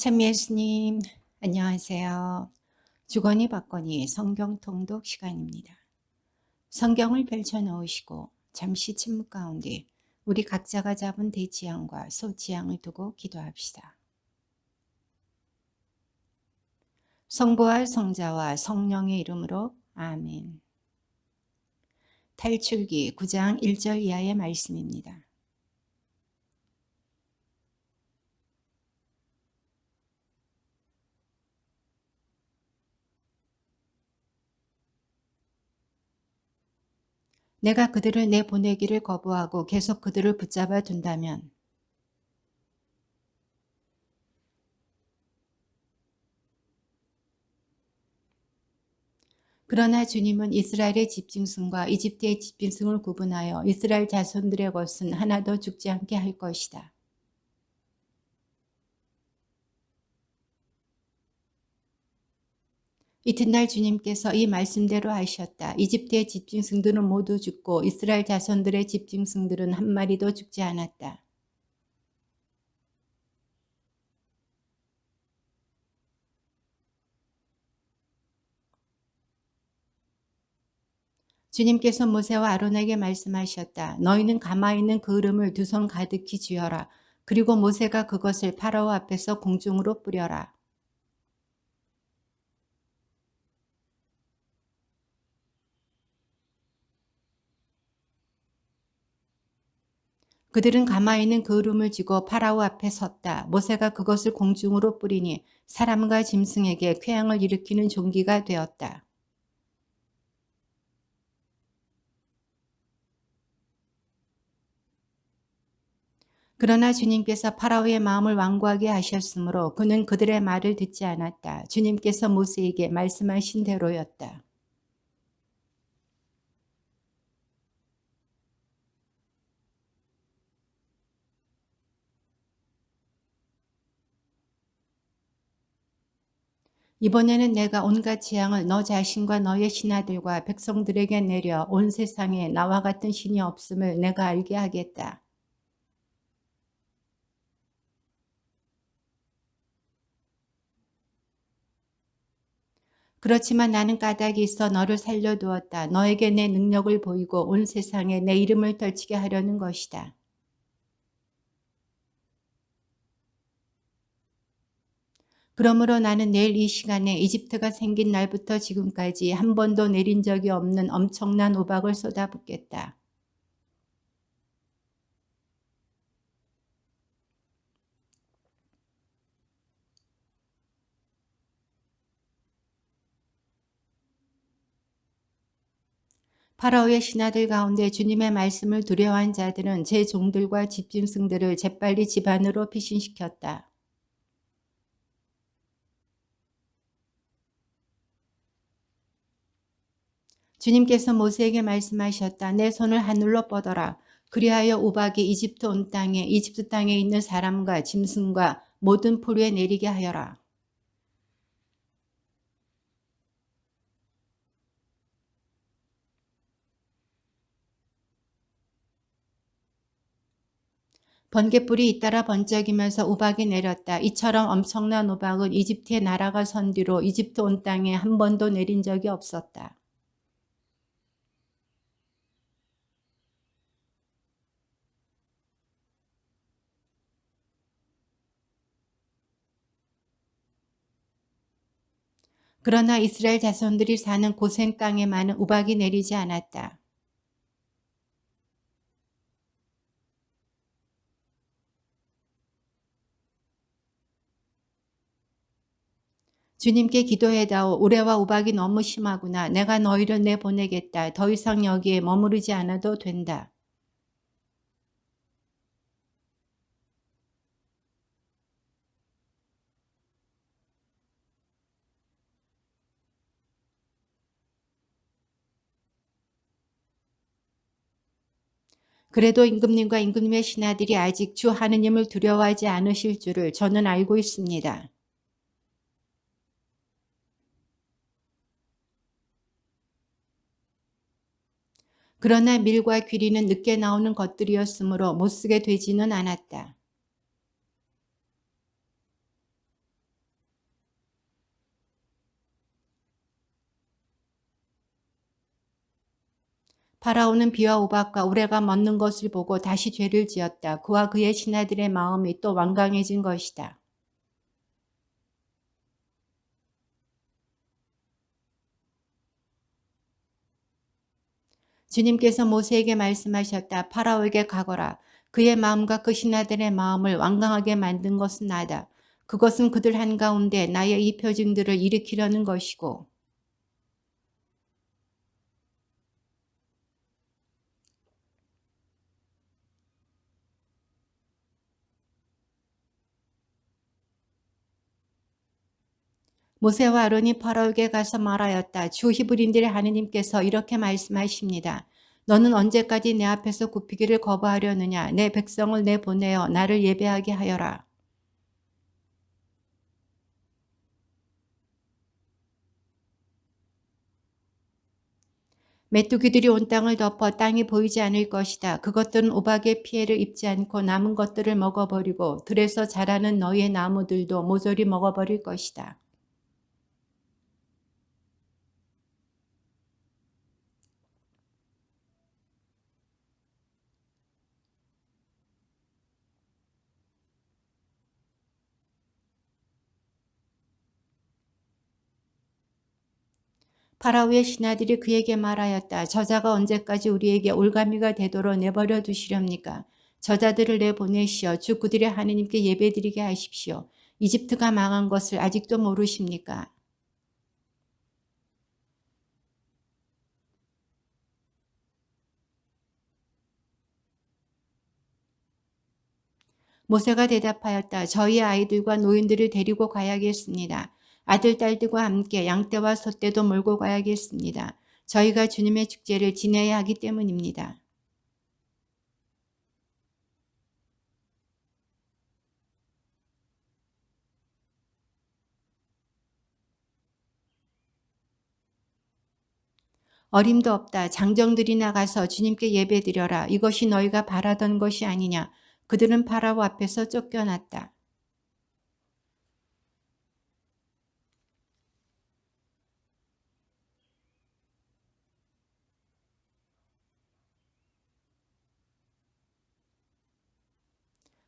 참 예수님, 안녕하세요. 주거니 받거니 성경 통독 시간입니다. 성경을 펼쳐 놓으시고 잠시 침묵 가운데 우리 각자가 잡은 대지향과 소지향을 두고 기도합시다. 성부와 성자와 성령의 이름으로 아멘. 탈출기 9장 1절 이하의 말씀입니다. 내가 그들을 내보내기를 거부하고 계속 그들을 붙잡아 둔다면 그러나 주님은 이스라엘의 집중승과 이집트의 집중승을 구분하여 이스라엘 자손들의 것은 하나도 죽지 않게 할 것이다. 이튿날 주님께서 이 말씀대로 하셨다. 이집트의 집중승들은 모두 죽고 이스라엘 자손들의 집중승들은 한 마리도 죽지 않았다. 주님께서 모세와 아론에게 말씀하셨다. 너희는 가마에 있는 그 이름을 두 손 가득히 쥐어라. 그리고 모세가 그것을 파라오 앞에서 공중으로 뿌려라. 그들은 가마에 있는 그 이름을 쥐고 파라오 앞에 섰다. 모세가 그것을 공중으로 뿌리니 사람과 짐승에게 쾌양을 일으키는 종기가 되었다. 그러나 주님께서 파라오의 마음을 완고하게 하셨으므로 그는 그들의 말을 듣지 않았다. 주님께서 모세에게 말씀하신 대로였다. 이번에는 내가 온갖 재앙을 너 자신과 너의 신하들과 백성들에게 내려 온 세상에 나와 같은 신이 없음을 내가 알게 하겠다. 그렇지만 나는 까닭이 있어 너를 살려두었다. 너에게 내 능력을 보이고 온 세상에 내 이름을 떨치게 하려는 것이다. 그러므로 나는 내일 이 시간에 이집트가 생긴 날부터 지금까지 한 번도 내린 적이 없는 엄청난 우박을 쏟아붓겠다. 파라오의 신하들 가운데 주님의 말씀을 두려워한 자들은 제 종들과 집짐승들을 재빨리 집 안으로 피신시켰다. 주님께서 모세에게 말씀하셨다. 내 손을 하늘로 뻗어라. 그리하여 우박이 이집트 온 땅에 이집트 땅에 있는 사람과 짐승과 모든 포류에 내리게 하여라. 번갯불이 잇따라 번쩍이면서 우박이 내렸다. 이처럼 엄청난 우박은 이집트의 나라가 선 뒤로 이집트 온 땅에 한 번도 내린 적이 없었다. 그러나 이스라엘 자손들이 사는 고센 땅에만은 우박이 내리지 않았다. 주님께 기도해다오. 우레와 우박이 너무 심하구나. 내가 너희를 내보내겠다. 더 이상 여기에 머무르지 않아도 된다. 그래도 임금님과 임금님의 신하들이 아직 주 하느님을 두려워하지 않으실 줄을 저는 알고 있습니다. 그러나 밀과 귀리는 늦게 나오는 것들이었으므로 못쓰게 되지는 않았다. 파라오는 비와 우박과 우레가 멎는 것을 보고 다시 죄를 지었다. 그와 그의 신하들의 마음이 또 완강해진 것이다. 주님께서 모세에게 말씀하셨다. 파라오에게 가거라. 그의 마음과 그 신하들의 마음을 완강하게 만든 것은 나다. 그것은 그들 한가운데 나의 이 표징들을 일으키려는 것이고 모세와 아론이 파라오에게 가서 말하였다. 주 히브리인들의 하느님께서 이렇게 말씀하십니다. 너는 언제까지 내 앞에서 굽히기를 거부하려느냐. 내 백성을 내보내어 나를 예배하게 하여라. 메뚜기들이 온 땅을 덮어 땅이 보이지 않을 것이다. 그것들은 우박의 피해를 입지 않고 남은 것들을 먹어버리고 들에서 자라는 너희의 나무들도 모조리 먹어버릴 것이다. 파라오의 신하들이 그에게 말하였다. 저자가 언제까지 우리에게 올가미가 되도록 내버려 두시렵니까? 저자들을 내보내시어 주 그들의 하느님께 예배드리게 하십시오. 이집트가 망한 것을 아직도 모르십니까? 모세가 대답하였다. 저희 아이들과 노인들을 데리고 가야겠습니다. 아들, 딸들과 함께 양떼와 소떼도 몰고 가야겠습니다. 저희가 주님의 축제를 지내야 하기 때문입니다. 어림도 없다. 장정들이 나가서 주님께 예배드려라. 이것이 너희가 바라던 것이 아니냐. 그들은 파라오 앞에서 쫓겨났다.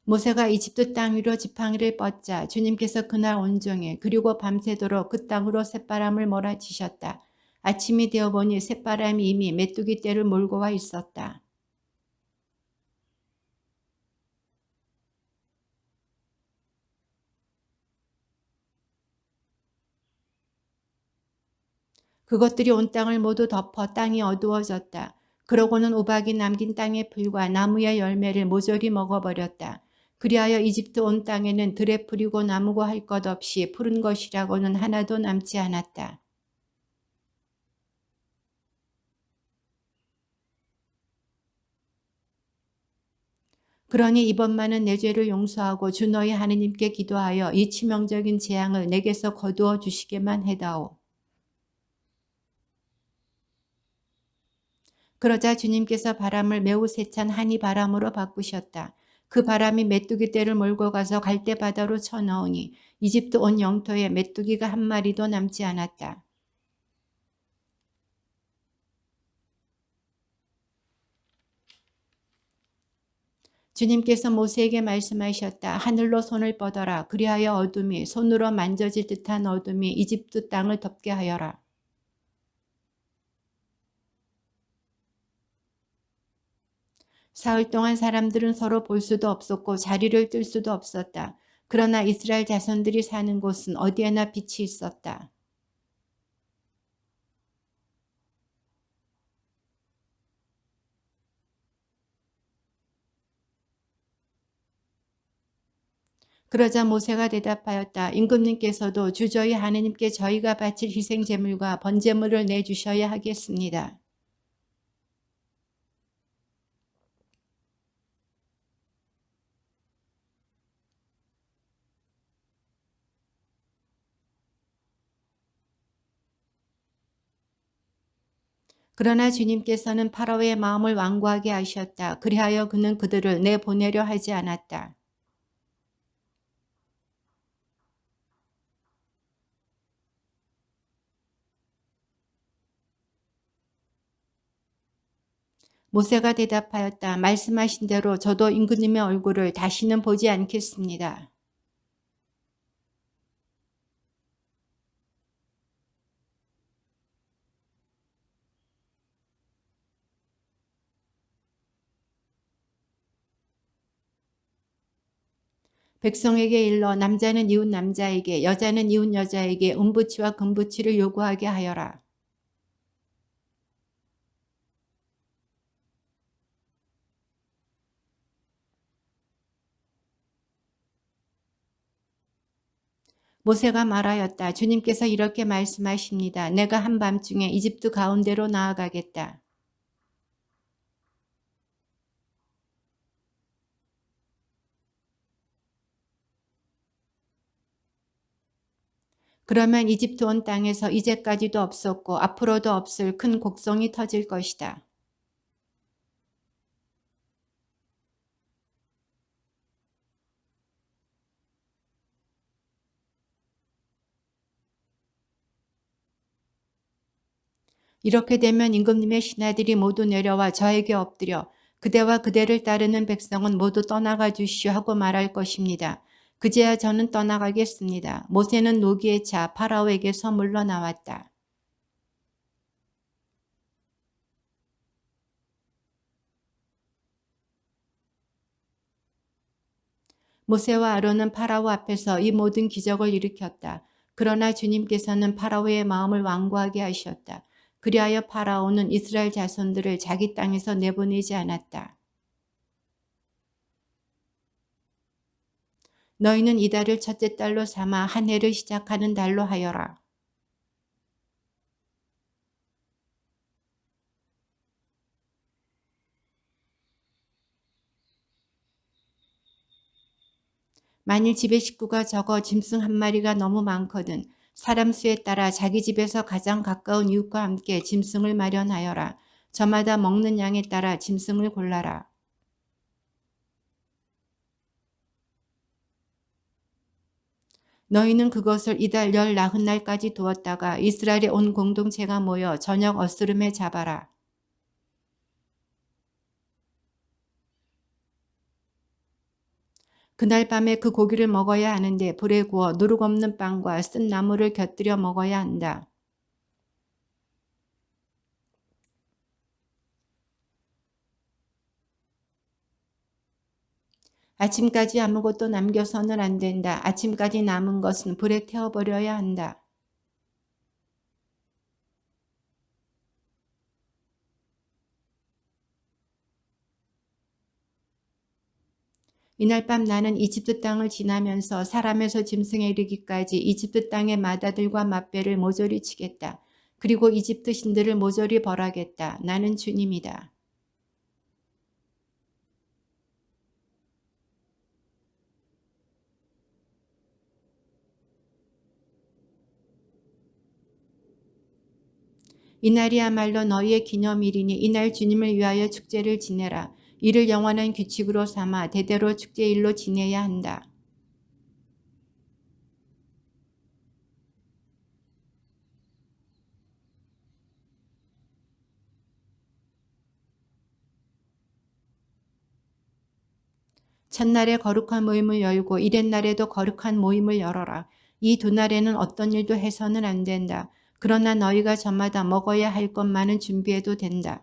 모세가 이집트 땅 위로 지팡이를 뻗자 주님께서 그날 온종일 그리고 밤새도록 그 땅으로 쇳바람을 몰아치셨다. 아침이 되어 보니 쇳바람이 이미 메뚜기 떼를 몰고 와 있었다. 그것들이 온 땅을 모두 덮어 땅이 어두워졌다. 그러고는 우박이 남긴 땅의 풀과 나무의 열매를 모조리 먹어버렸다. 그리하여 이집트 온 땅에는 들에 풀이고 나무고 할 것 없이 푸른 것이라고는 하나도 남지 않았다. 그러니 이번만은 내 죄를 용서하고 주 너희 하느님께 기도하여 이 치명적인 재앙을 내게서 거두어 주시게만 해다오. 그러자 주님께서 바람을 매우 세찬 한이 바람으로 바꾸셨다. 그 바람이 메뚜기 떼를 몰고 가서 갈대 바다로 쳐넣으니 이집트 온 영토에 메뚜기가 한 마리도 남지 않았다. 주님께서 모세에게 말씀하셨다. 하늘로 손을 뻗어라. 그리하여 어둠이 손으로 만져질 듯한 어둠이 이집트 땅을 덮게 하여라. 사흘 동안 사람들은 서로 볼 수도 없었고 자리를 뜰 수도 없었다. 그러나 이스라엘 자손들이 사는 곳은 어디에나 빛이 있었다. 그러자 모세가 대답하였다. 임금님께서도 주 저희 하느님께 저희가 바칠 희생제물과 번제물을 내주셔야 하겠습니다. 그러나 주님께서는 파라오의 마음을 완고하게 하셨다. 그리하여 그는 그들을 내보내려 하지 않았다. 모세가 대답하였다. 말씀하신 대로 저도 임금님의 얼굴을 다시는 보지 않겠습니다. 백성에게 일러 남자는 이웃 남자에게 여자는 이웃 여자에게 은부치와 금부치를 요구하게 하여라. 모세가 말하였다. 주님께서 이렇게 말씀하십니다. 내가 한밤중에 이집트 가운데로 나아가겠다. 그러면 이집트 온 땅에서 이제까지도 없었고 앞으로도 없을 큰 곡성이 터질 것이다. 이렇게 되면 임금님의 신하들이 모두 내려와 저에게 엎드려 그대와 그대를 따르는 백성은 모두 떠나가 주시오 하고 말할 것입니다. 그제야 저는 떠나가겠습니다. 모세는 노기에 차 파라오에게서 물러나왔다. 모세와 아론은 파라오 앞에서 이 모든 기적을 일으켰다. 그러나 주님께서는 파라오의 마음을 완고하게 하셨다. 그리하여 파라오는 이스라엘 자손들을 자기 땅에서 내보내지 않았다. 너희는 이달을 첫째 달로 삼아 한 해를 시작하는 달로 하여라. 만일 집에 식구가 적어 짐승 한 마리가 너무 많거든 사람 수에 따라 자기 집에서 가장 가까운 이웃과 함께 짐승을 마련하여라. 저마다 먹는 양에 따라 짐승을 골라라. 너희는 그것을 이달 열 나흔날까지 두었다가 이스라엘의 온 공동체가 모여 저녁 어스름에 잡아라. 그날 밤에 그 고기를 먹어야 하는데 불에 구워 누룩 없는 빵과 쓴 나물을 곁들여 먹어야 한다. 아침까지 아무것도 남겨서는 안 된다. 아침까지 남은 것은 불에 태워버려야 한다. 이날 밤 나는 이집트 땅을 지나면서 사람에서 짐승에 이르기까지 이집트 땅의 마다들과 맛배를 모조리 치겠다. 그리고 이집트 신들을 모조리 벌하겠다. 나는 주님이다. 이날이야말로 너희의 기념일이니 이날 주님을 위하여 축제를 지내라. 이를 영원한 규칙으로 삼아 대대로 축제일로 지내야 한다. 첫날에 거룩한 모임을 열고 이렛날에도 거룩한 모임을 열어라. 이 두 날에는 어떤 일도 해서는 안 된다. 그러나 너희가 저마다 먹어야 할 것만은 준비해도 된다.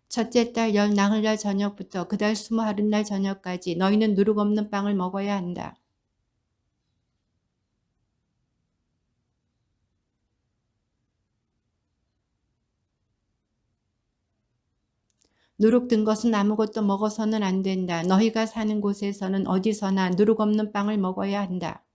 첫째 달 열 나흘날 저녁부터 그달 20하룻날 저녁까지 너희는 누룩 없는 빵을 먹어야 한다. 누룩 든 것은 아무것도 먹어서는 안 된다. 너희가 사는 곳에서는 어디서나 누룩 없는 빵을 먹어야 한다.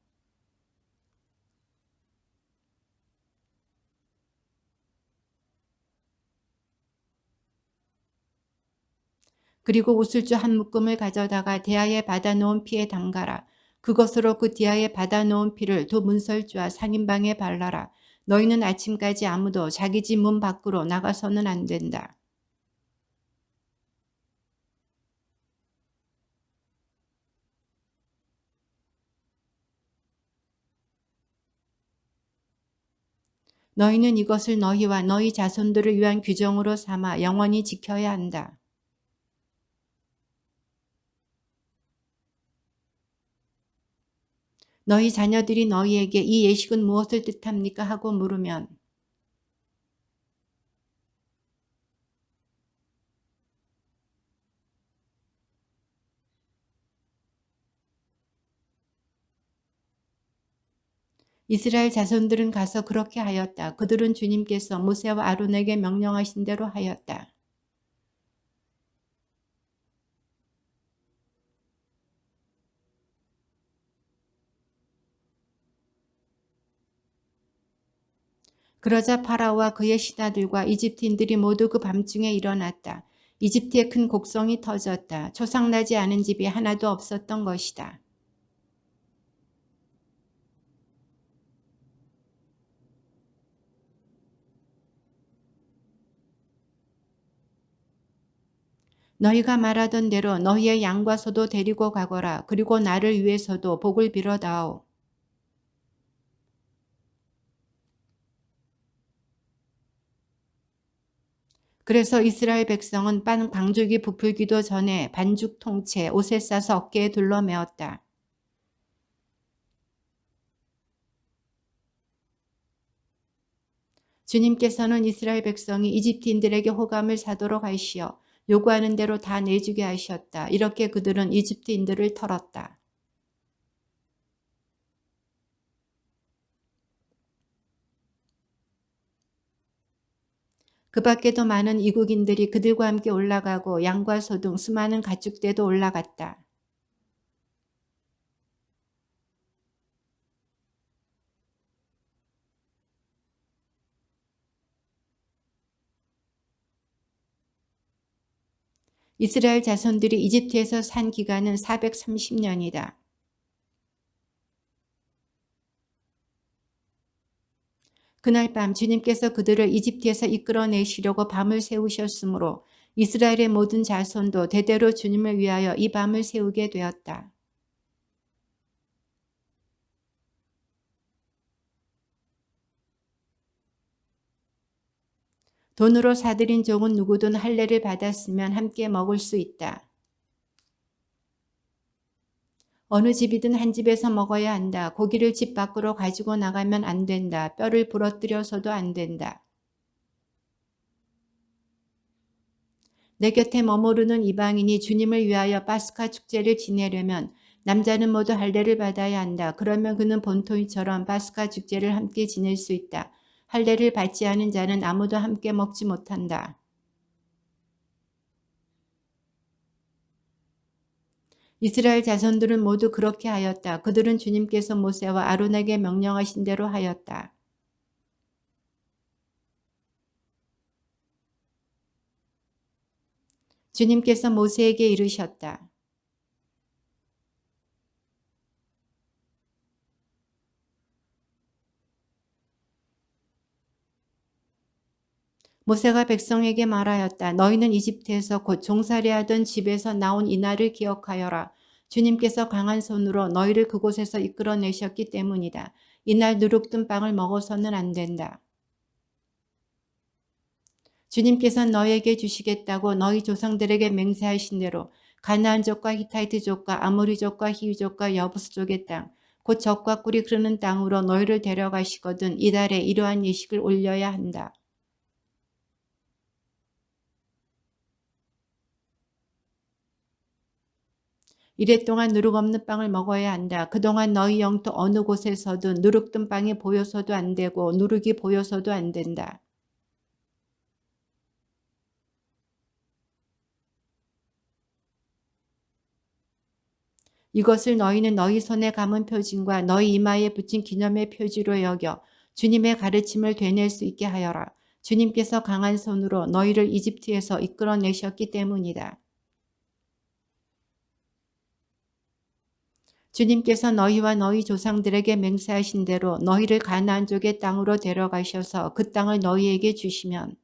그리고 우슬주 한 묶음을 가져다가 대야에 받아놓은 피에 담가라. 그것으로 그 대야에 받아놓은 피를 두 문설주와 상인방에 발라라. 너희는 아침까지 아무도 자기 집 문 밖으로 나가서는 안 된다. 너희는 이것을 너희와 너희 자손들을 위한 규정으로 삼아 영원히 지켜야 한다. 너희 자녀들이 너희에게 이 예식은 무엇을 뜻합니까? 하고 물으면 이스라엘 자손들은 가서 그렇게 하였다. 그들은 주님께서 모세와 아론에게 명령하신 대로 하였다. 그러자 파라오와 그의 신하들과 이집트인들이 모두 그 밤중에 일어났다. 이집트에 큰 곡성이 터졌다. 초상나지 않은 집이 하나도 없었던 것이다. 너희가 말하던 대로 너희의 양과 소도 데리고 가거라. 그리고 나를 위해서도 복을 빌어다오. 그래서 이스라엘 백성은 방죽이 부풀기도 전에 반죽 통째 옷에 싸서 어깨에 둘러매었다. 주님께서는 이스라엘 백성이 이집트인들에게 호감을 사도록 하시어 요구하는 대로 다 내주게 하셨다. 이렇게 그들은 이집트인들을 털었다. 그 밖에도 많은 이국인들이 그들과 함께 올라가고 양과 소 등 수많은 가축대도 올라갔다. 이스라엘 자손들이 이집트에서 산 기간은 430년이다. 그날 밤 주님께서 그들을 이집트에서 이끌어내시려고 밤을 세우셨으므로 이스라엘의 모든 자손도 대대로 주님을 위하여 이 밤을 세우게 되었다. 돈으로 사들인 종은 누구든 할례를 받았으면 함께 먹을 수 있다. 어느 집이든 한 집에서 먹어야 한다. 고기를 집 밖으로 가지고 나가면 안 된다. 뼈를 부러뜨려서도 안 된다. 내 곁에 머무르는 이방인이 주님을 위하여 파스카 축제를 지내려면 남자는 모두 할례를 받아야 한다. 그러면 그는 본토인처럼 파스카 축제를 함께 지낼 수 있다. 할례를 받지 않은 자는 아무도 함께 먹지 못한다. 이스라엘 자손들은 모두 그렇게 하였다. 그들은 주님께서 모세와 아론에게 명령하신 대로 하였다. 주님께서 모세에게 이르셨다. 모세가 백성에게 말하였다. 너희는 이집트에서 곧 종살이하던 집에서 나온 이날을 기억하여라. 주님께서 강한 손으로 너희를 그곳에서 이끌어내셨기 때문이다. 이날 누룩든 빵을 먹어서는 안 된다. 주님께서 너희에게 주시겠다고 너희 조상들에게 맹세하신 대로 가나안족과 히타이트족과 아모리족과 히위족과 여부스족의 땅, 곧 젖과 꿀이 흐르는 땅으로 너희를 데려가시거든 이달에 이러한 예식을 올려야 한다. 이래 동안 누룩 없는 빵을 먹어야 한다. 그동안 너희 영토 어느 곳에서든 누룩 든 빵이 보여서도 안 되고 누룩이 보여서도 안 된다. 이것을 너희는 너희 손에 감은 표징과 너희 이마에 붙인 기념의 표지로 여겨 주님의 가르침을 되낼 수 있게 하여라. 주님께서 강한 손으로 너희를 이집트에서 이끌어내셨기 때문이다. 주님께서 너희와 너희 조상들에게 맹세하신 대로 너희를 가나안족의 땅으로 데려가셔서 그 땅을 너희에게 주시면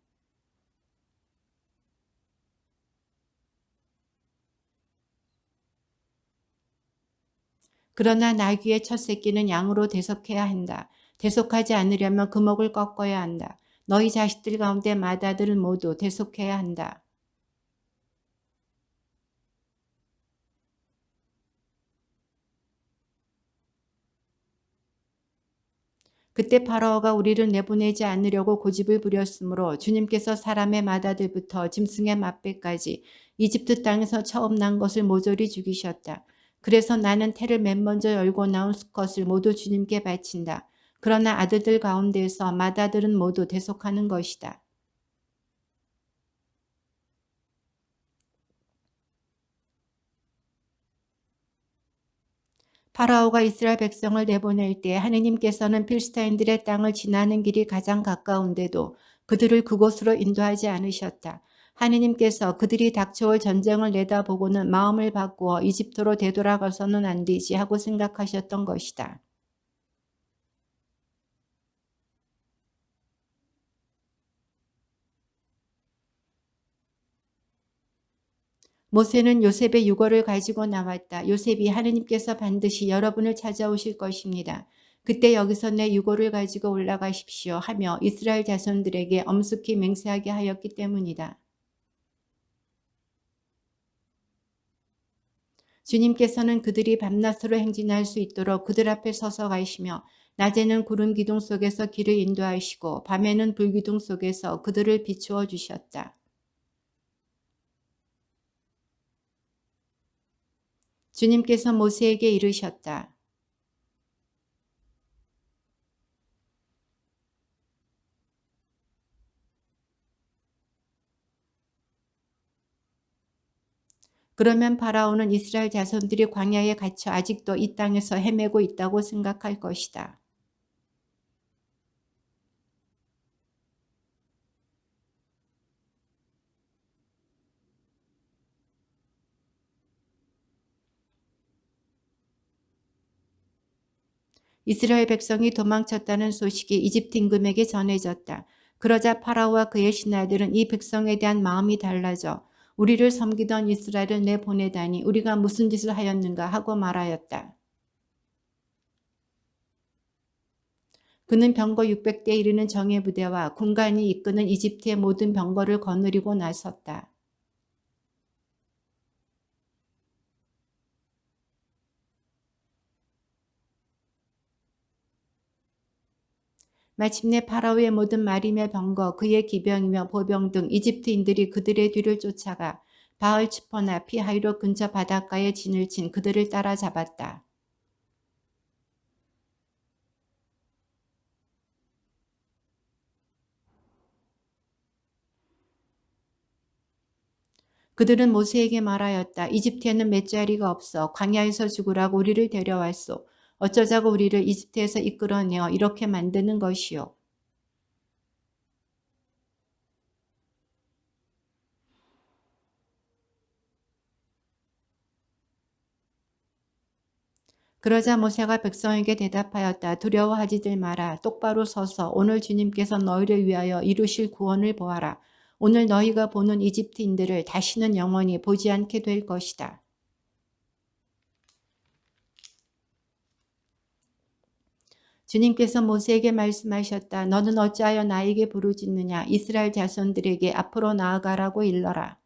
그러나 나귀의 첫 새끼는 양으로 대속해야 한다. 대속하지 않으려면 금옥을 꺾어야 한다. 너희 자식들 가운데 맏아들은 모두 대속해야 한다. 그때 파라오가 우리를 내보내지 않으려고 고집을 부렸으므로 주님께서 사람의 맏아들부터 짐승의 맏배까지 이집트 땅에서 처음 난 것을 모조리 죽이셨다. 그래서 나는 태를 맨 먼저 열고 나온 수컷을 모두 주님께 바친다. 그러나 아들들 가운데에서 맏아들은 모두 대속하는 것이다. 파라오가 이스라엘 백성을 내보낼 때 하느님께서는 필스타인들의 땅을 지나는 길이 가장 가까운데도 그들을 그곳으로 인도하지 않으셨다. 하느님께서 그들이 닥쳐올 전쟁을 내다보고는 마음을 바꾸어 이집트로 되돌아가서는 안 되지 하고 생각하셨던 것이다. 모세는 요셉의 유골을 가지고 나왔다. 요셉이 하느님께서 반드시 여러분을 찾아오실 것입니다. 그때 여기서 내 유골을 가지고 올라가십시오 하며 이스라엘 자손들에게 엄숙히 맹세하게 하였기 때문이다. 주님께서는 그들이 밤낮으로 행진할 수 있도록 그들 앞에 서서 가시며 낮에는 구름 기둥 속에서 길을 인도하시고 밤에는 불 기둥 속에서 그들을 비추어 주셨다. 주님께서 모세에게 이르셨다. 그러면 파라오는 이스라엘 자손들이 광야에 갇혀 아직도 이 땅에서 헤매고 있다고 생각할 것이다. 이스라엘 백성이 도망쳤다는 소식이 이집트 임금에게 전해졌다. 그러자 파라오와 그의 신하들은 이 백성에 대한 마음이 달라져 우리를 섬기던 이스라엘을 내보내다니 우리가 무슨 짓을 하였는가 하고 말하였다. 그는 병거 600대 이르는 정예 부대와 군관이 이끄는 이집트의 모든 병거를 거느리고 나섰다. 마침내 파라오의 모든 마림의 병거, 그의 기병이며 보병 등 이집트인들이 그들의 뒤를 쫓아가 바알츠포나 피하이로 근처 바닷가에 진을 친 그들을 따라잡았다. 그들은 모세에게 말하였다. 이집트에는 맷자리가 없어 광야에서 죽으라고 우리를 데려왔소. 어쩌자고 우리를 이집트에서 이끌어내어 이렇게 만드는 것이요. 그러자 모세가 백성에게 대답하였다. 두려워하지들 마라. 똑바로 서서 오늘 주님께서 너희를 위하여 이루실 구원을 보아라. 오늘 너희가 보는 이집트인들을 다시는 영원히 보지 않게 될 것이다. 주님께서 모세에게 말씀하셨다. 너는 어찌하여 나에게 부르짖느냐. 이스라엘 자손들에게 앞으로 나아가라고 일러라.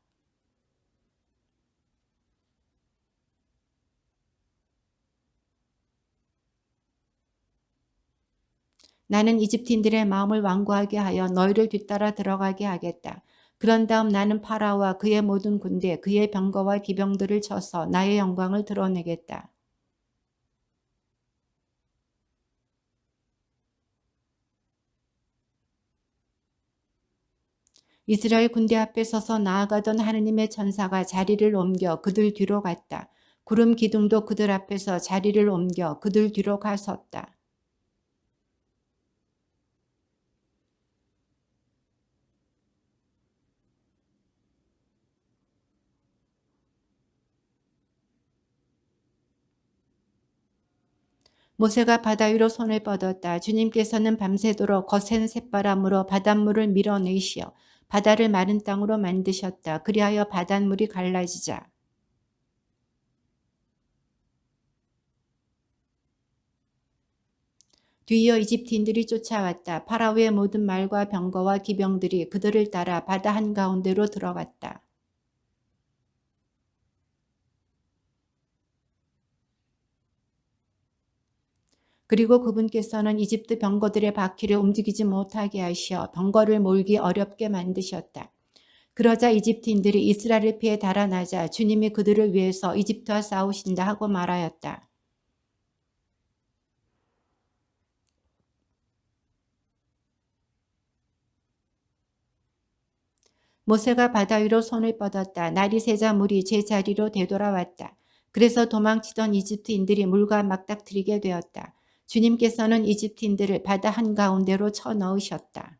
나는 이집트인들의 마음을 완고하게 하여 너희를 뒤따라 들어가게 하겠다. 그런 다음 나는 파라오와 그의 모든 군대, 그의 병거와 기병들을 쳐서 나의 영광을 드러내겠다. 이스라엘 군대 앞에 서서 나아가던 하느님의 천사가 자리를 옮겨 그들 뒤로 갔다. 구름 기둥도 그들 앞에서 자리를 옮겨 그들 뒤로 가섰다. 모세가 바다 위로 손을 뻗었다. 주님께서는 밤새도록 거센 쇳바람으로 바닷물을 밀어내시어 바다를 마른 땅으로 만드셨다. 그리하여 바닷물이 갈라지자 뒤이어 이집트인들이 쫓아왔다. 파라오의 모든 말과 병거와 기병들이 그들을 따라 바다 한가운데로 들어갔다. 그리고 그분께서는 이집트 병거들의 바퀴를 움직이지 못하게 하시어 병거를 몰기 어렵게 만드셨다. 그러자 이집트인들이 이스라엘을 피해 달아나자 주님이 그들을 위해서 이집트와 싸우신다 하고 말하였다. 모세가 바다 위로 손을 뻗었다. 날이 새자 물이 제자리로 되돌아왔다. 그래서 도망치던 이집트인들이 물과 맞닥뜨리게 되었다. 주님께서는 이집트인들을 바다 한가운데로 쳐넣으셨다.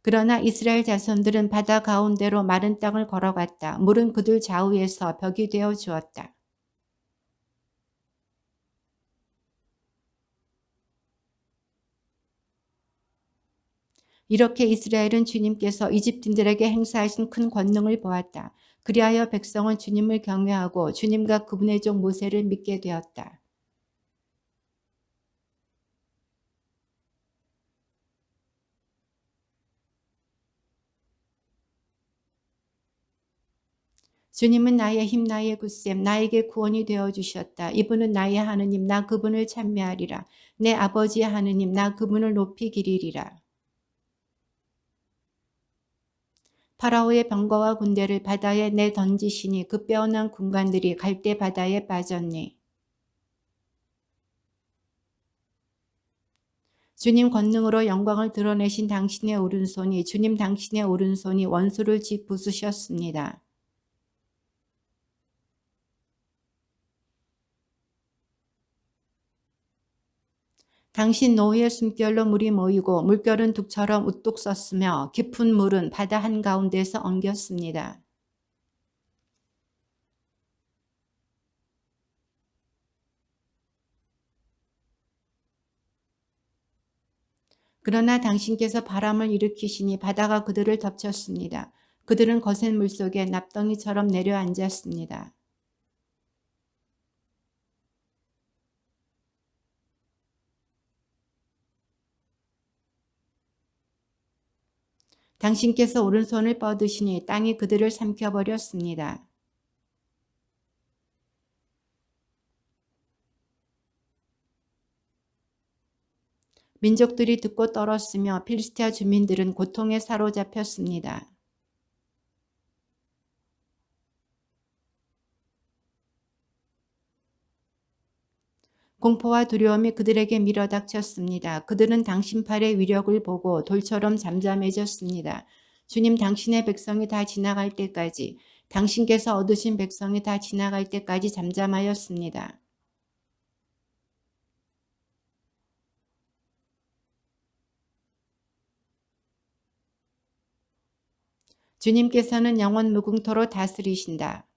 그러나 이스라엘 자손들은 바다 가운데로 마른 땅을 걸어갔다. 물은 그들 좌우에서 벽이 되어 주었다. 이렇게 이스라엘은 주님께서 이집트인들에게 행사하신 큰 권능을 보았다. 그리하여 백성은 주님을 경외하고 주님과 그분의 종 모세를 믿게 되었다. 주님은 나의 힘, 나의 굳셈, 나에게 구원이 되어 주셨다. 이분은 나의 하느님, 나 그분을 찬미하리라. 내 아버지의 하느님, 나 그분을 높이 기리리라. 파라오의 병거와 군대를 바다에 내던지시니 그 빼어난 군관들이 갈대 바다에 빠졌니. 주님 권능으로 영광을 드러내신 당신의 오른손이 주님 당신의 오른손이 원수를 짓부수셨습니다. 당신 노의 숨결로 물이 모이고 물결은 둑처럼 우뚝 섰으며 깊은 물은 바다 한가운데서 엉겼습니다. 그러나 당신께서 바람을 일으키시니 바다가 그들을 덮쳤습니다. 그들은 거센 물속에 납덩이처럼 내려앉았습니다. 당신께서 오른손을 뻗으시니 땅이 그들을 삼켜버렸습니다. 민족들이 듣고 떨었으며 필스티아 주민들은 고통에 사로잡혔습니다. 공포와 두려움이 그들에게 밀어닥쳤습니다. 그들은 당신 팔의 위력을 보고 돌처럼 잠잠해졌습니다. 주님, 당신의 백성이 다 지나갈 때까지, 당신께서 얻으신 백성이 다 지나갈 때까지 잠잠하였습니다. 주님께서는 영원 무궁토로 다스리신다.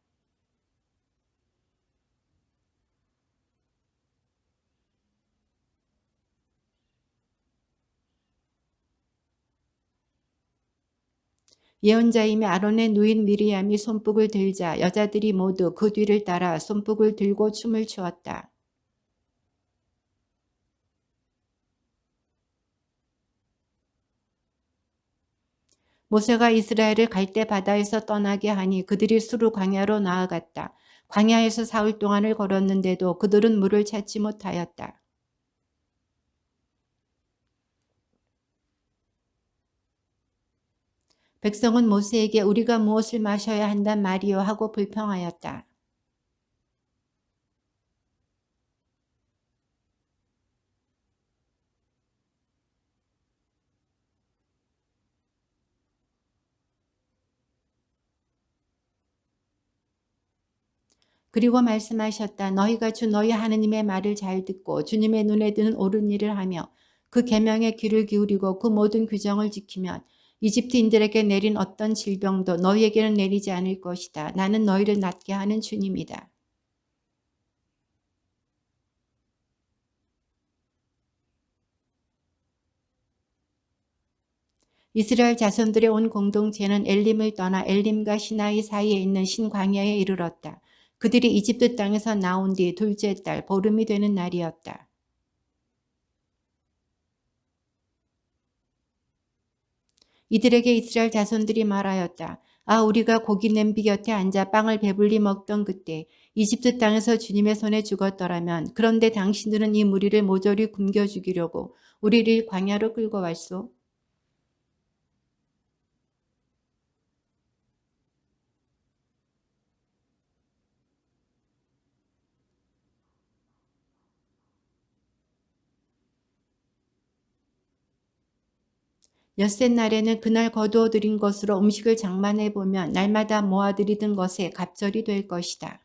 예언자이며 아론의 누인 미리암이 손뼉을 들자 여자들이 모두 그 뒤를 따라 손뼉을 들고 춤을 추었다. 모세가 이스라엘을 갈대 바다에서 떠나게 하니 그들이 수르 광야로 나아갔다. 광야에서 사흘 동안을 걸었는데도 그들은 물을 찾지 못하였다. 백성은 모세에게 우리가 무엇을 마셔야 한단 말이요 하고 불평하였다. 그리고 말씀하셨다. 너희가 주 너희 하느님의 말을 잘 듣고 주님의 눈에 드는 옳은 일을 하며 그 계명에 귀를 기울이고 그 모든 규정을 지키면 이집트인들에게 내린 어떤 질병도 너희에게는 내리지 않을 것이다. 나는 너희를 낫게 하는 주님이다. 이스라엘 자손들의 온 공동체는 엘림을 떠나 엘림과 시나이 사이에 있는 신광야에 이르렀다. 그들이 이집트 땅에서 나온 뒤 둘째 달 보름이 되는 날이었다. 이들에게 이스라엘 자손들이 말하였다. 아, 우리가 고기 냄비 곁에 앉아 빵을 배불리 먹던 그때 이집트 땅에서 주님의 손에 죽었더라면, 그런데 당신들은 이 무리를 모조리 굶겨 죽이려고 우리를 광야로 끌고 왔소. 엿새 날에는 그날 거두어 들인 것으로 음식을 장만해 보면 날마다 모아들이던 것에 갑절이 될 것이다.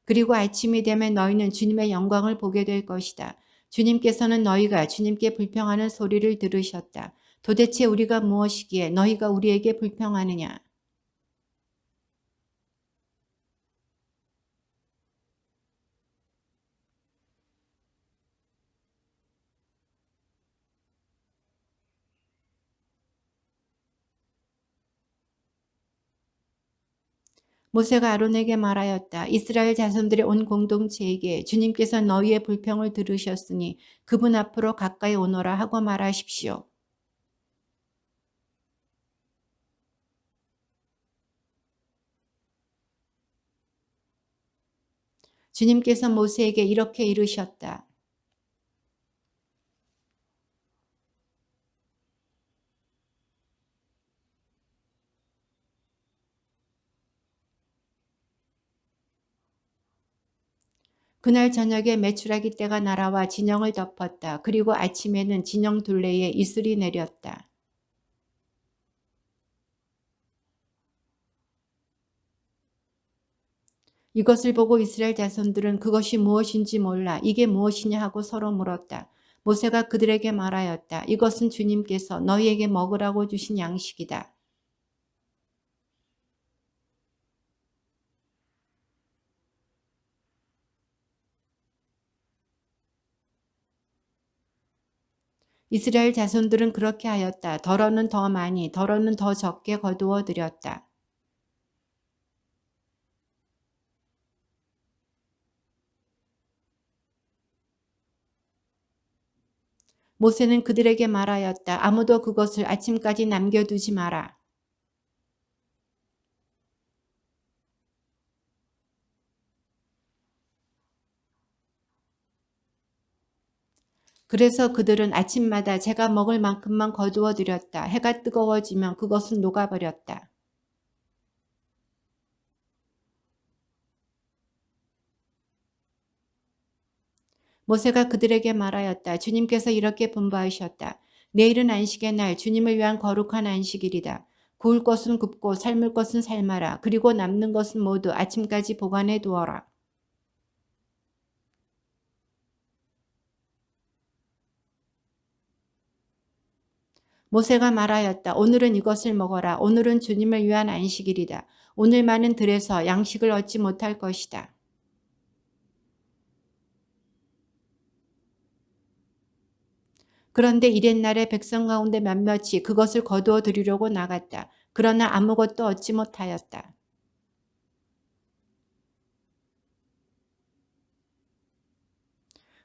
그리고 아침이 되면 너희는 주님의 영광을 보게 될 것이다. 주님께서는 너희가 주님께 불평하는 소리를 들으셨다. 도대체 우리가 무엇이기에 너희가 우리에게 불평하느냐? 모세가 아론에게 말하였다. 이스라엘 자손들의 온 공동체에게 주님께서 너희의 불평을 들으셨으니 그분 앞으로 가까이 오너라 하고 말하십시오. 주님께서 모세에게 이렇게 이르셨다. 그날 저녁에 메추라기 떼가 날아와 진영을 덮었다. 그리고 아침에는 진영 둘레에 이슬이 내렸다. 이것을 보고 이스라엘 자손들은 그것이 무엇인지 몰라 이게 무엇이냐 하고 서로 물었다. 모세가 그들에게 말하였다. 이것은 주님께서 너희에게 먹으라고 주신 양식이다. 이스라엘 자손들은 그렇게 하였다. 덜어는 더 많이, 덜어는 더 적게 거두어 들였다. 모세는 그들에게 말하였다. 아무도 그것을 아침까지 남겨두지 마라. 그래서 그들은 아침마다 제가 먹을 만큼만 거두어 들였다. 해가 뜨거워지면 그것은 녹아버렸다. 모세가 그들에게 말하였다. 주님께서 이렇게 분부하셨다. 내일은 안식의 날, 주님을 위한 거룩한 안식일이다. 구울 것은 굽고 삶을 것은 삶아라. 그리고 남는 것은 모두 아침까지 보관해 두어라. 모세가 말하였다. 오늘은 이것을 먹어라. 오늘은 주님을 위한 안식일이다. 오늘만은 들에서 양식을 얻지 못할 것이다. 그런데 이튿날에 백성 가운데 몇몇이 그것을 거두어 들이려고 나갔다. 그러나 아무것도 얻지 못하였다.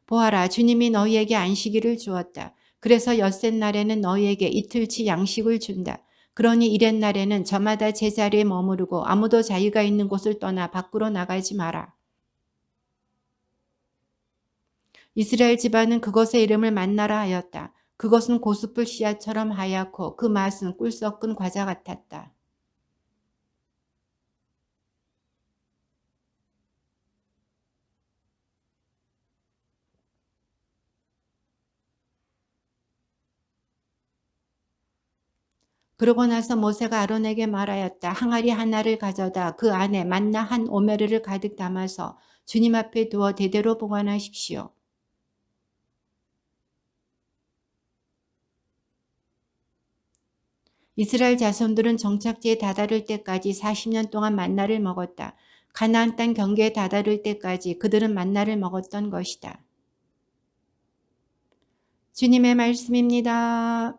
보아라, 주님이 너희에게 안식일을 주었다. 그래서 엿새 날에는 너희에게 이틀치 양식을 준다. 그러니 이렛날에는 저마다 제자리에 머무르고 아무도 자기가 있는 곳을 떠나 밖으로 나가지 마라. 이스라엘 집안은 그것의 이름을 만나라 하였다. 그것은 고수풀 씨앗처럼 하얗고 그 맛은 꿀 섞은 과자 같았다. 그러고 나서 모세가 아론에게 말하였다. 항아리 하나를 가져다 그 안에 만나 한 오메르를 가득 담아서 주님 앞에 두어 대대로 보관하십시오. 이스라엘 자손들은 정착지에 다다를 때까지 40년 동안 만나를 먹었다. 가나안 땅 경계에 다다를 때까지 그들은 만나를 먹었던 것이다. 주님의 말씀입니다.